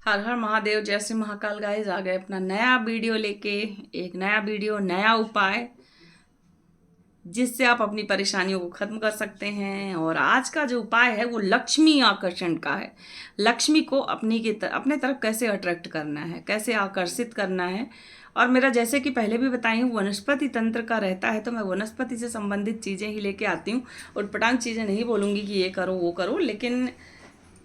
हर हर महादेव। जय श्री महाकाल। गाइस आ गए अपना नया वीडियो लेके। एक नया वीडियो, नया उपाय जिससे आप अपनी परेशानियों को खत्म कर सकते हैं। और आज का जो उपाय है वो लक्ष्मी आकर्षण का है। लक्ष्मी को अपने तरफ कैसे अट्रैक्ट करना है, कैसे आकर्षित करना है। और मेरा जैसे कि पहले भी बताई हूँ वनस्पति तंत्र का रहता है, तो मैं वनस्पति से संबंधित चीज़ें ही लेके आती हूँ। उटपटांग चीज़ें नहीं बोलूँगी कि ये करो वो करो, लेकिन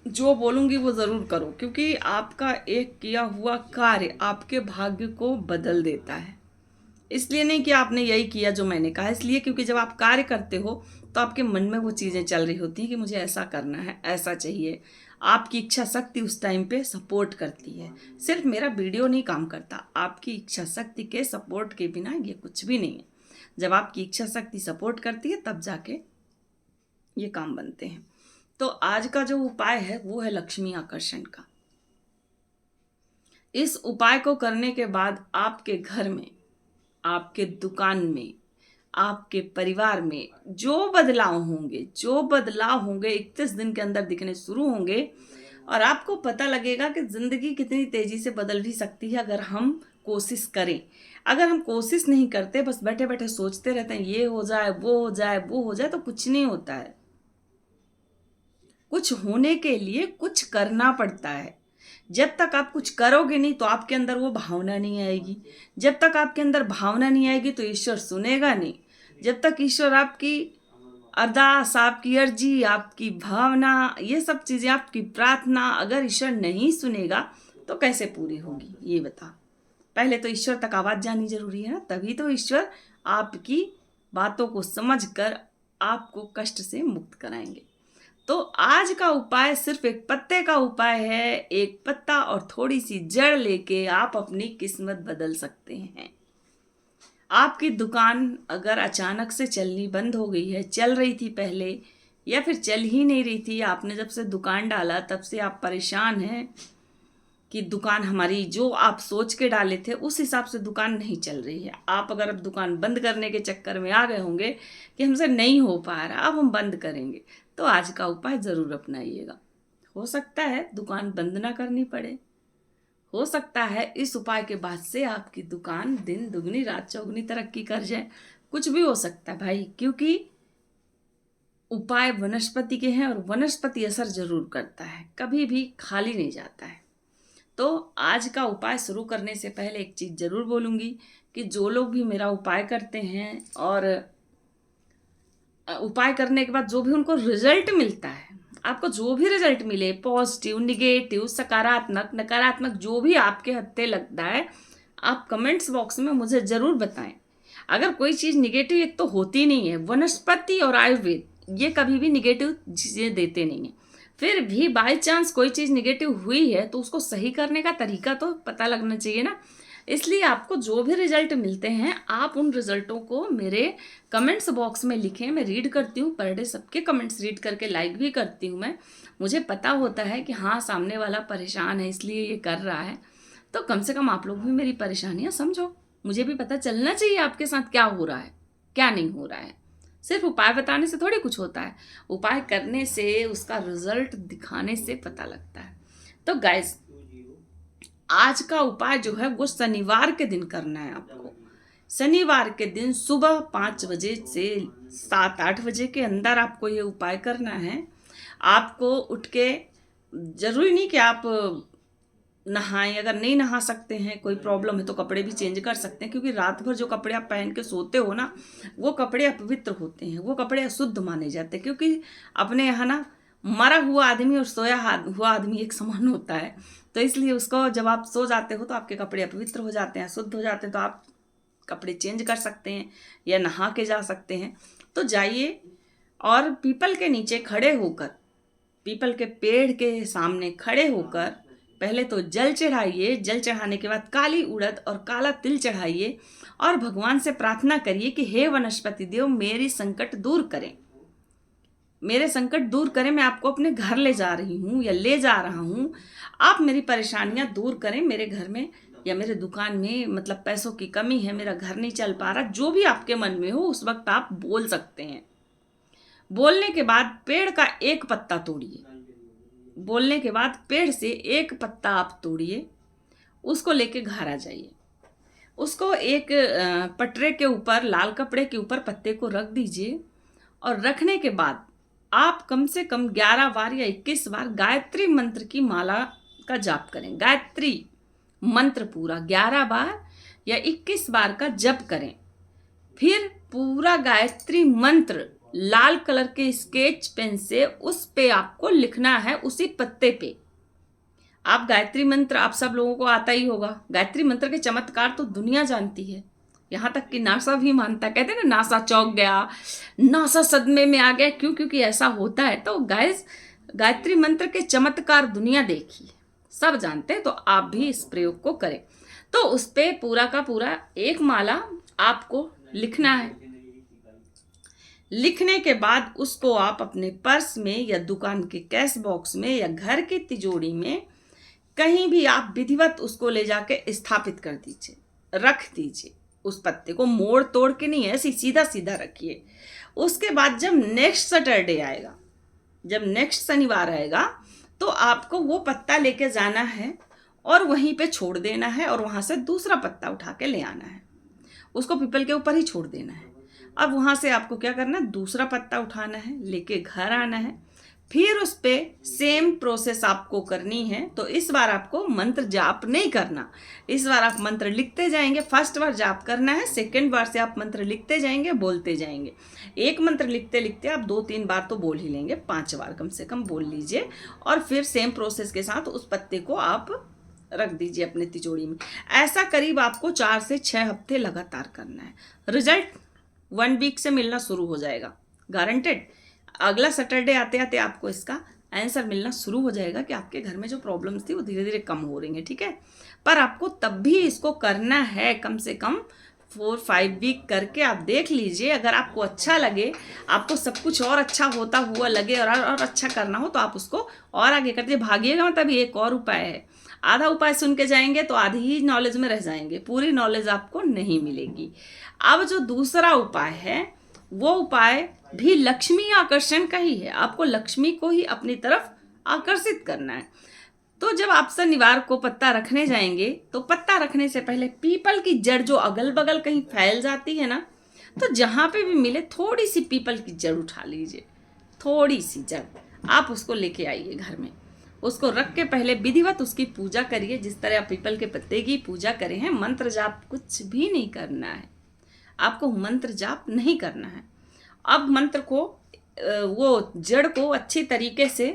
जो बोलूँगी वो ज़रूर करो, क्योंकि आपका एक किया हुआ कार्य आपके भाग्य को बदल देता है। इसलिए नहीं कि आपने यही किया जो मैंने कहा, इसलिए क्योंकि जब आप कार्य करते हो तो आपके मन में वो चीज़ें चल रही होती हैं कि मुझे ऐसा करना है, ऐसा चाहिए। आपकी इच्छा शक्ति उस टाइम पे सपोर्ट करती है। सिर्फ मेरा वीडियो नहीं काम करता, आपकी इच्छा शक्ति के सपोर्ट के बिना ये कुछ भी नहीं है। जब आपकी इच्छा शक्ति सपोर्ट करती है तब जाके ये काम बनते हैं। तो आज का जो उपाय है वो है लक्ष्मी आकर्षण का। इस उपाय को करने के बाद आपके घर में, आपके दुकान में, आपके परिवार में जो बदलाव होंगे 31 दिन के अंदर दिखने शुरू होंगे। और आपको पता लगेगा कि ज़िंदगी कितनी तेज़ी से बदल भी सकती है अगर हम कोशिश करें। अगर हम कोशिश नहीं करते, बस बैठे बैठे सोचते रहते हैं ये हो जाए वो हो जाए वो हो जाए, तो कुछ नहीं होता है। कुछ होने के लिए कुछ करना पड़ता है। जब तक आप कुछ करोगे नहीं तो आपके अंदर वो भावना नहीं आएगी। जब तक आपके अंदर भावना नहीं आएगी तो ईश्वर सुनेगा नहीं। जब तक ईश्वर आपकी अरदास, आपकी अर्जी, आपकी भावना, ये सब चीज़ें, आपकी प्रार्थना अगर ईश्वर नहीं सुनेगा तो कैसे पूरी होगी ये बता। पहले तो ईश्वर तक आवाज़ जानी जरूरी है ना, तभी तो ईश्वर आपकी बातों को समझकर आपको कष्ट से मुक्त कराएंगे। तो आज का उपाय सिर्फ एक पत्ते का उपाय है। एक पत्ता और थोड़ी सी जड़ लेके आप अपनी किस्मत बदल सकते हैं। आपकी दुकान अगर अचानक से चलनी बंद हो गई है, चल रही थी पहले या फिर चल ही नहीं रही थी, आपने जब से दुकान डाला तब से आप परेशान हैं कि दुकान हमारी जो आप सोच के डाले थे उस हिसाब से दुकान नहीं चल रही है। आप अगर अब दुकान बंद करने के चक्कर में आ गए होंगे कि हमसे नहीं हो पा रहा, अब हम बंद करेंगे, तो आज का उपाय ज़रूर अपनाइएगा। हो सकता है दुकान बंद ना करनी पड़े। हो सकता है इस उपाय के बाद से आपकी दुकान दिन दुगनी रात चौगुनी तरक्की कर जाए। कुछ भी हो सकता है भाई, क्योंकि उपाय वनस्पति के हैं और वनस्पति असर जरूर करता है, कभी भी खाली नहीं जाता है। तो आज का उपाय शुरू करने से पहले एक चीज़ ज़रूर बोलूँगी कि जो लोग भी मेरा उपाय करते हैं और उपाय करने के बाद जो भी उनको रिजल्ट मिलता है, आपको जो भी रिजल्ट मिले, पॉजिटिव, निगेटिव, सकारात्मक, नकारात्मक, जो भी आपके हत्थे लगता है, आप कमेंट्स बॉक्स में मुझे ज़रूर बताएं। अगर कोई चीज़ निगेटिव एक तो होती नहीं है, वनस्पति और आयुर्वेद ये कभी भी निगेटिव चीज़ें देते नहीं हैं। फिर भी बाय चांस कोई चीज़ निगेटिव हुई है तो उसको सही करने का तरीका तो पता लगना चाहिए ना। इसलिए आपको जो भी रिजल्ट मिलते हैं आप उन रिजल्टों को मेरे कमेंट्स बॉक्स में लिखें। मैं रीड करती हूँ, पर डे सबके कमेंट्स रीड करके लाइक भी करती हूँ मैं। मुझे पता होता है कि हाँ सामने वाला परेशान है इसलिए ये कर रहा है, तो कम से कम आप लोग भी मेरी परेशानियाँ समझो। मुझे भी पता चलना चाहिए आपके साथ क्या हो रहा है क्या नहीं हो रहा है। सिर्फ उपाय बताने से थोड़ी कुछ होता है, उपाय करने से, उसका रिजल्ट दिखाने से पता लगता है। तो गाइस आज का उपाय जो है वो शनिवार के दिन करना है आपको। शनिवार के दिन सुबह 5 बजे से 7-8 बजे के अंदर आपको ये उपाय करना है। आपको उठ के, जरूरी नहीं कि आप नहाएं, अगर नहीं नहा सकते हैं, कोई प्रॉब्लम है तो कपड़े भी चेंज कर सकते हैं, क्योंकि रात भर जो कपड़े आप पहन के सोते हो ना वो कपड़े अपवित्र होते हैं, वो कपड़े अशुद्ध माने जाते हैं। क्योंकि अपने यहाँ ना मरा हुआ आदमी और सोया हुआ आदमी एक समान होता है, तो इसलिए उसको जब आप सो जाते हो तो आपके कपड़े अपवित्र हो जाते हैं, अशुद्ध हो जाते हैं, तो आप कपड़े चेंज कर सकते हैं या नहा के जा सकते हैं। तो जाइए और पीपल के नीचे खड़े होकर, पीपल के पेड़ के सामने खड़े होकर पहले तो जल चढ़ाइए। जल चढ़ाने के बाद काली उड़द और काला तिल चढ़ाइए और भगवान से प्रार्थना करिए कि हे वनस्पति देव मेरी संकट दूर करें, मेरे संकट दूर करें। मैं आपको अपने घर ले जा रही हूँ या ले जा रहा हूँ, आप मेरी परेशानियाँ दूर करें। मेरे घर में या मेरे दुकान में मतलब पैसों की कमी है, मेरा घर नहीं चल पा रहा, जो भी आपके मन में हो उस वक्त आप बोल सकते हैं। बोलने के बाद पेड़ का एक पत्ता तोड़िए, बोलने के बाद पेड़ से एक पत्ता आप तोड़िए, उसको लेके घर आ जाइए, उसको एक पटरे के ऊपर, लाल कपड़े के ऊपर पत्ते को रख दीजिए। और रखने के बाद आप कम से कम 11 बार या 21 बार गायत्री मंत्र की माला का जाप करें। गायत्री मंत्र पूरा 11 बार या 21 बार का जप करें। फिर पूरा गायत्री मंत्र लाल कलर के स्केच पेन से उस पे आपको लिखना है, उसी पत्ते पे। आप गायत्री मंत्र आप सब लोगों को आता ही होगा। गायत्री मंत्र के चमत्कार तो दुनिया जानती है, यहाँ तक कि नासा भी मानता है। कहते हैं ना, नासा चौंक गया, नासा सदमे में आ गया। क्यों? क्योंकि ऐसा होता है। तो गाइस, गायत्री मंत्र के चमत्कार दुनिया देखी है, सब जानते हैं। तो आप भी इस प्रयोग को करें। तो उस पे पूरा का पूरा एक माला आपको लिखना है। लिखने के बाद उसको आप अपने पर्स में या दुकान के कैश बॉक्स में या घर की तिजोरी में कहीं भी आप विधिवत उसको ले जाके स्थापित कर दीजिए, रख दीजिए। उस पत्ते को मोड़ तोड़ के नहीं, ऐसे सीधा सीधा रखिए। उसके बाद जब नेक्स्ट सैटरडे आएगा, जब नेक्स्ट शनिवार आएगा, तो आपको वो पत्ता लेके जाना है और वहीं पे छोड़ देना है, और वहां से दूसरा पत्ता उठा के ले आना है। उसको पीपल के ऊपर ही छोड़ देना है। अब वहां से आपको क्या करना है, दूसरा पत्ता उठाना है, लेके घर आना है। फिर उस पे सेम प्रोसेस आपको करनी है। तो इस बार आपको मंत्र जाप नहीं करना, इस बार आप मंत्र लिखते जाएंगे। फर्स्ट बार जाप करना है, सेकंड बार से आप मंत्र लिखते जाएंगे, बोलते जाएंगे। एक मंत्र लिखते लिखते आप 2-3 बार तो बोल ही लेंगे, 5 बार कम से कम बोल लीजिए। और फिर सेम प्रोसेस के साथ उस पत्ते को आप रख दीजिए अपने तिजोरी में। ऐसा करीब आपको 4 से 6 हफ्ते लगातार करना है। रिजल्ट 1 वीक से मिलना शुरू हो जाएगा, गारंटेड। अगला सैटरडे आते आते आपको इसका आंसर मिलना शुरू हो जाएगा कि आपके घर में जो प्रॉब्लम्स थी वो धीरे धीरे कम हो रही हैं, ठीक है। पर आपको तब भी इसको करना है, कम से कम 4-5 वीक करके आप देख लीजिए। अगर आपको अच्छा लगे, आपको सब कुछ और अच्छा होता हुआ लगे और अच्छा करना हो, तो आप उसको और आगे करते भागिएगा। मतलब एक और उपाय है, आधा उपाय सुन के जाएंगे तो आधी ही नॉलेज में रह जाएंगे, पूरी नॉलेज आपको नहीं मिलेगी। अब जो दूसरा उपाय है, वो उपाय भी लक्ष्मी आकर्षण का ही है। आपको लक्ष्मी को ही अपनी तरफ आकर्षित करना है। तो जब आप शनिवार को पत्ता रखने जाएंगे, तो पत्ता रखने से पहले पीपल की जड़ जो अगल बगल कहीं फैल जाती है ना, तो जहां पे भी मिले थोड़ी सी पीपल की जड़ उठा लीजिए, थोड़ी सी जड़ आप उसको लेके आइए घर में। उसको रख के पहले विधिवत उसकी पूजा करिए, जिस तरह आप पीपल के पत्ते की पूजा करें हैं। मंत्र जाप कुछ भी नहीं करना है, आपको मंत्र जाप नहीं करना है। अब मंत्र को, वो जड़ को अच्छी तरीके से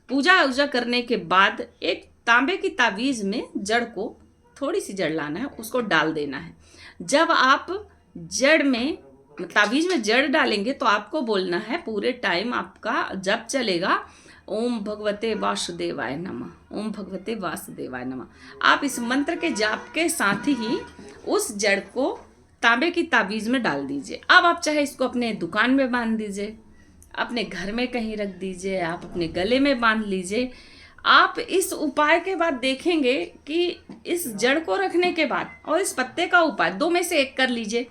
पूजा उजा करने के बाद एक तांबे की तावीज में जड़ को, थोड़ी सी जड़ लाना है, उसको डाल देना है। जब आप जड़ में, तावीज में जड़ डालेंगे, तो आपको बोलना है पूरे टाइम आपका जप चलेगा, ओम भगवते वासुदेवाय नमः, ओम भगवते वासुदेवाय नमः। आप इस मंत्र के जाप के साथ ही उस जड़ को तांबे की ताबीज में डाल दीजिए। अब आप चाहे इसको अपने दुकान में बांध दीजिए, अपने घर में कहीं रख दीजिए, आप अपने गले में बांध लीजिए। आप इस उपाय के बाद देखेंगे कि इस जड़ को रखने के बाद और इस पत्ते का उपाय, 2 में से एक कर लीजिए।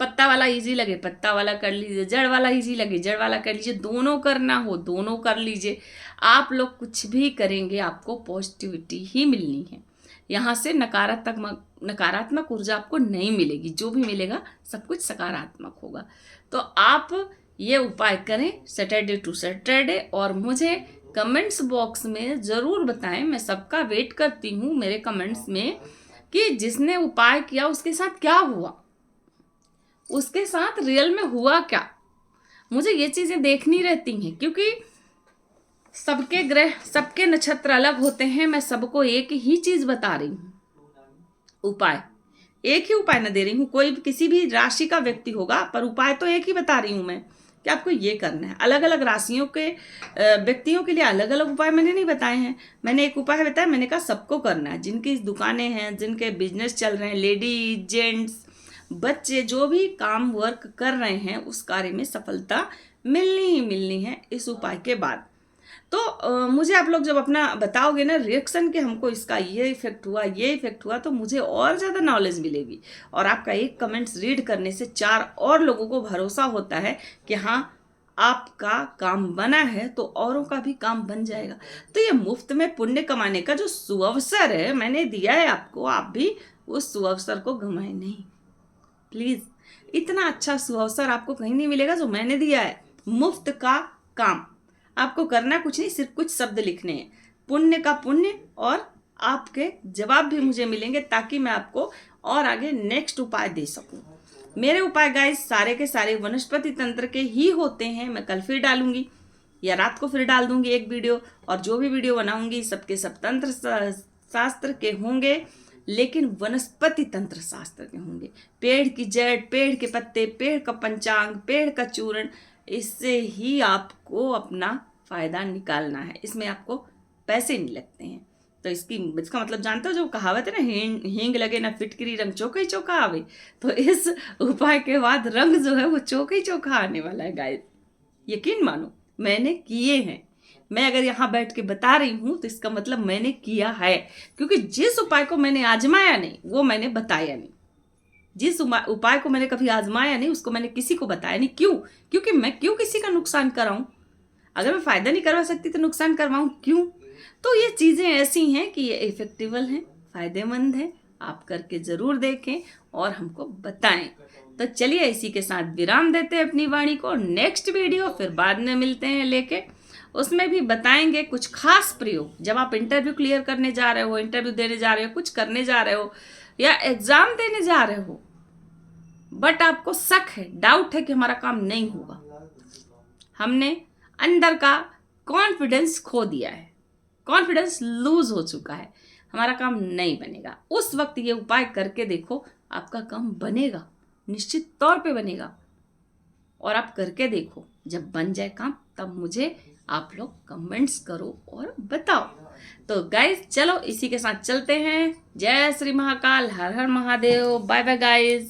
पत्ता वाला इजी लगे पत्ता वाला कर लीजिए, जड़ वाला इजी लगे जड़ वाला कर लीजिए, दोनों करना हो दोनों कर लीजिए। आप लोग कुछ भी करेंगे, आपको पॉजिटिविटी ही मिलनी है। यहाँ से नकारात्मक ऊर्जा आपको नहीं मिलेगी, जो भी मिलेगा सब कुछ सकारात्मक होगा। तो आप ये उपाय करें सैटरडे टू सैटरडे, और मुझे कमेंट्स बॉक्स में ज़रूर बताएं। मैं सबका वेट करती हूँ मेरे कमेंट्स में कि जिसने उपाय किया उसके साथ क्या हुआ, उसके साथ रियल में हुआ क्या। मुझे ये चीज़ें देखनी रहती हैं, क्योंकि सबके ग्रह, सबके नक्षत्र अलग होते हैं। मैं सबको एक ही चीज़ बता रही हूँ, उपाय एक ही उपाय न दे रही हूँ। कोई किसी भी राशि का व्यक्ति होगा, पर उपाय तो एक ही बता रही हूँ मैं कि आपको ये करना है। अलग अलग राशियों के व्यक्तियों के लिए अलग अलग उपाय मैंने नहीं बताए हैं। मैंने एक उपाय बताया, मैंने कहा सबको करना है। जिनकी दुकानें हैं, जिनके बिजनेस चल रहे हैं, लेडीज जेंट्स बच्चे जो भी काम वर्क कर रहे हैं, उस कार्य में सफलता मिलनी ही मिलनी है इस उपाय के बाद। तो मुझे आप लोग जब अपना बताओगे ना रिएक्शन कि हमको इसका ये इफेक्ट हुआ, ये इफेक्ट हुआ, तो मुझे और ज़्यादा नॉलेज मिलेगी। और आपका एक कमेंट्स रीड करने से 4 और लोगों को भरोसा होता है कि हाँ आपका काम बना है तो औरों का भी काम बन जाएगा। तो ये मुफ्त में पुण्य कमाने का जो सुअवसर है मैंने दिया है आपको, आप भी उस सुअवसर को गंवाए नहीं प्लीज। इतना अच्छा सुअवसर आपको कहीं नहीं मिलेगा जो मैंने दिया है। मुफ्त का काम आपको करना कुछ नहीं, सिर्फ कुछ शब्द लिखने हैं, पुण्य का पुण्य, और आपके जवाब भी मुझे मिलेंगे ताकि मैं आपको और आगे नेक्स्ट उपाय दे सकूं। मेरे उपाय गाइस सारे के सारे वनस्पति तंत्र के ही होते हैं। मैं कल फिर डालूंगी या रात को फिर डाल दूंगी एक वीडियो, और जो भी वीडियो बनाऊंगी सबके सब तंत्र शास्त्र के होंगे, लेकिन वनस्पति तंत्र शास्त्र के होंगे। पेड़ की जड़, पेड़ के पत्ते, पेड़ का पंचांग, पेड़ का चूर्ण, इससे ही आपको अपना फायदा निकालना है। इसमें आपको पैसे नहीं लगते हैं। तो इसका मतलब जानते हो, जो कहावत है ना, हींग लगे ना फिटकरी रंग चोखा ही चोखा आवे। तो इस उपाय के बाद रंग जो है वो चोखा ही चोखा आने वाला है गाइस। यकीन मानो मैंने किए हैं। मैं अगर यहाँ बैठ के बता रही हूँ तो इसका मतलब मैंने किया है, क्योंकि जिस उपाय को मैंने आजमाया नहीं वो मैंने बताया नहीं। जिस उपाय को मैंने कभी आजमाया नहीं उसको मैंने किसी को बताया नहीं। क्यों? क्योंकि मैं क्यों किसी का नुकसान कराऊं? अगर मैं फायदा नहीं करवा सकती तो नुकसान करवाऊं क्यों? तो ये चीज़ें ऐसी हैं कि ये इफेक्टिवल हैं, फायदेमंद हैं। आप करके ज़रूर देखें और हमको बताएं। तो चलिए इसी के साथ विराम देते हैं अपनी वाणी को। नेक्स्ट वीडियो फिर बाद में मिलते हैं लेके, उसमें भी बताएंगे कुछ खास प्रयोग। जब आप इंटरव्यू क्लियर करने जा रहे हो, इंटरव्यू देने जा रहे हो, कुछ करने जा रहे हो या एग्जाम देने जा रहे हो, बट आपको शक है, डाउट है कि हमारा काम नहीं होगा, हमने अंदर का कॉन्फिडेंस खो दिया है, कॉन्फिडेंस लूज हो चुका है, हमारा काम नहीं बनेगा, उस वक्त ये उपाय करके देखो, आपका काम बनेगा, निश्चित तौर पे बनेगा। और आप करके देखो, जब बन जाए काम तब मुझे आप लोग कमेंट्स करो और बताओ। तो गाइज चलो इसी के साथ चलते हैं। जय श्री महाकाल, हर हर महादेव, बाय बाय गाइज।